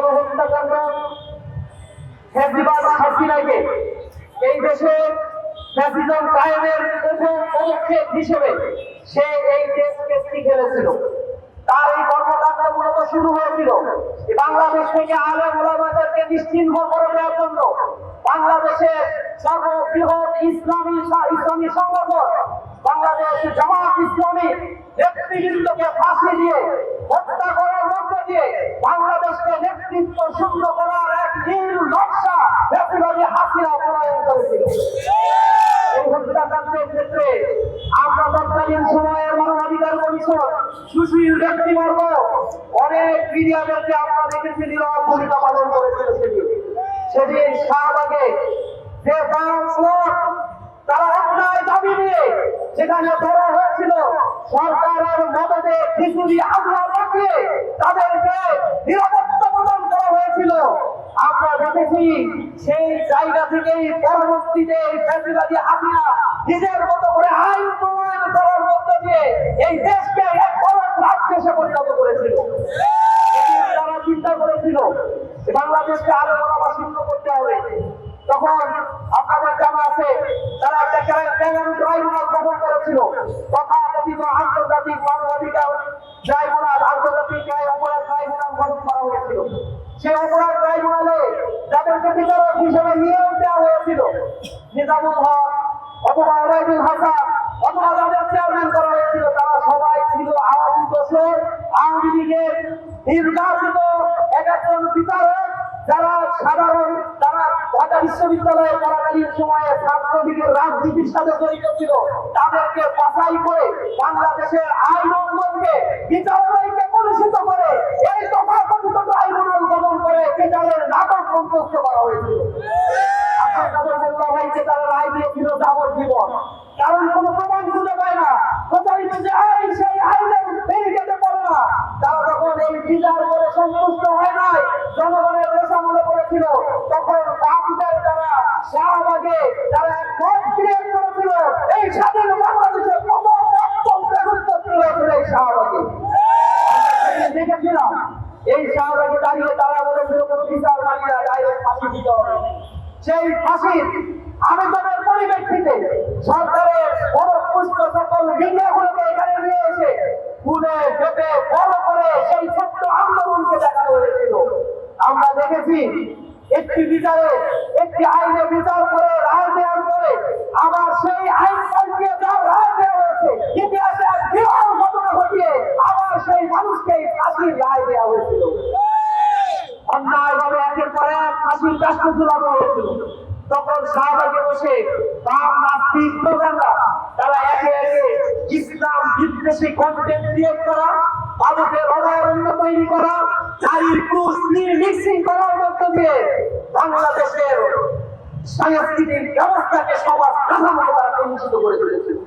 গণহত্যাকাণ্ড ফ্যাসিবাদ হাসিনাকে এই দেশে ফ্যাসিজম কায়েমের প্রথম পদক্ষেপ হিসেবে সে এই দেশকে খেলেছিল। তার এই কর্মকাণ্ড মূলত শুরু হয়েছিল বাংলাদেশ থেকে আলেম ওলামাদেরকে নিশ্চিহ্ন করে দেওয়ার জন্য। বাংলাদেশের সর্ববৃহৎ ইসলামী সংগঠন বাংলাদেশ জামাত ইসলামী নেতৃবৃন্দকে ফাঁসি দিয়ে হত্যা করার মধ্য দিয়ে বাংলাদেশকে নেতৃত্ব শূন্য করার এক নীল নকশা ফ্যাসিবাদী হাসিনা প্রণয়ন করেছিল। এই হত্যাকাণ্ডের ক্ষেত্রে আমরা তৎকালীন সময়ের মানবাধিকার কমিশন সুশীল ব্যক্তিবর্গ অনেক মিডিয়াদেরকে আমরা দেখেছি নীরব ভূমিকা পালন করেছিল। সেদিন শাহবাগে যে তারা অন্যায় দাবি নিয়ে সেখানে ধরা হয়েছিল, সরকারের মদতে খিচুড়ি আগুয়া পাঠিয়ে তাদেরকে নিরাপত্তা প্রদান করা হয়েছিল। আমরা দেখেছি সেই জায়গা থেকেই পরবর্তীতে ফ্যাসিবাদী হাসিনা নিজের মতো করে আইন প্রণয়ন করার মধ্য দিয়ে এই দেশকে এক বড় রাজ্যে পরিণত করেছিল। তারা চিন্তা করেছিল বাংলাদেশকে আরো বড় শূন্য করতে হবে। তখন আপনাদের জানা আছে তারা একটা ট্রাইব্যুনাল গঠন করেছিল, তথাকথিত আন্তর্জাতিক মানবাধিকার ট্রাইব্যুনাল, আন্তর্জাতিক অপরাধ ট্রাইব্যুনাল গঠন করা হয়েছিল। সেই অপরাধ ট্রাইব্যুনালে যাদেরকে বিচারক হিসেবে নিয়োগ দেওয়া হয়েছিল, নিজামুল হক অথবা ওবায়দুল হাসান অথবা যাদের চেয়ারম্যান করা হয়েছিল, তারা সবাই ছিল আওয়ামী দোসর, আওয়ামী লীগের নির্বাচিত একজন বিচারক, যারা সাধারণ তারা ঢাকা বিশ্ববিদ্যালয়ে চলাকালীন সময়ে ছাত্রলীগের রাজনীতির সাথে জড়িত ছিল। তাদেরকে বাছাই করে বাংলাদেশের আইন অঙ্গনকে বিচারালয়কে কলুষিত করে এই তথাকথিত ট্রাইব্যুনাল গঠন করে বিচারের নাটক মঞ্চস্থ করা হয়েছিল। আপনার কাছে মোল্লা ভাইকে তারা রায় দিয়েছিল যাবজ্জীবন, কারণ কোনো প্রমাণ খুঁজে পায় না, প্রচারিত যে আইন সেই আইনের ভেরিকেটে পড়ে না। তারা যখন এই বিচার করে সন্তুষ্ট হয় নাই, জনগণের রোষামলে পড়েছিল, তখন বামদের যারা শাহবাগে তারা এক মত ক্রিয়েট করেছিল। এই স্বাধীন বাংলাদেশের প্রথম গণতন্ত্রের উৎপত্তি হয়েছিল এই শাহবাগে। দেখেছিলাম এই শাহবাগে দাঁড়িয়ে তারা বলেছিল কোনো বিচার মানি না, ডাইরেক্ট ফাঁসি দিতে হবে। সেই ফাঁসির আবেদনের পরিপ্রেক্ষিতে সরকারের বড়পুষ্ট সকল মিডিয়াগুলোকে এখানে নিয়ে এসে খুলে চেপে বড় করে সেই ছোট্ট আন্দোলনকে দেখানো হয়েছিল। আমরা দেখেছি একটি বিচারে একটি আইনে বিচার করে রায় দেওয়ার পরে আবার সেই আইন পাল্টিয়ে যাওয়ার রায় দেওয়া হয়েছে। ইতিহাসে এক বিরল ঘটনা ঘটিয়ে আবার সেই মানুষকে ফাঁসির রায় দেওয়া হয়েছিল। অন্যায়ভাবে একের পর এক ফাঁসির কাষ্ট ঝুলানো হয়েছিল। তখন শাহবাগে বসে বাম নাস্তিক প্রধানরা তারা একে একে ইসলাম বিদ্বেষী কন্টেন্ট ক্রিয়েট করা, ভারতের অভয়ারণ্য তৈরি করা, নারীর পুরুষ মিক্সিং করার মধ্য দিয়ে বাংলাদেশের সাংস্কৃতিক ব্যবস্থাকে সবার কাঠামোকে তারা কলুষিত করে তুলেছিল।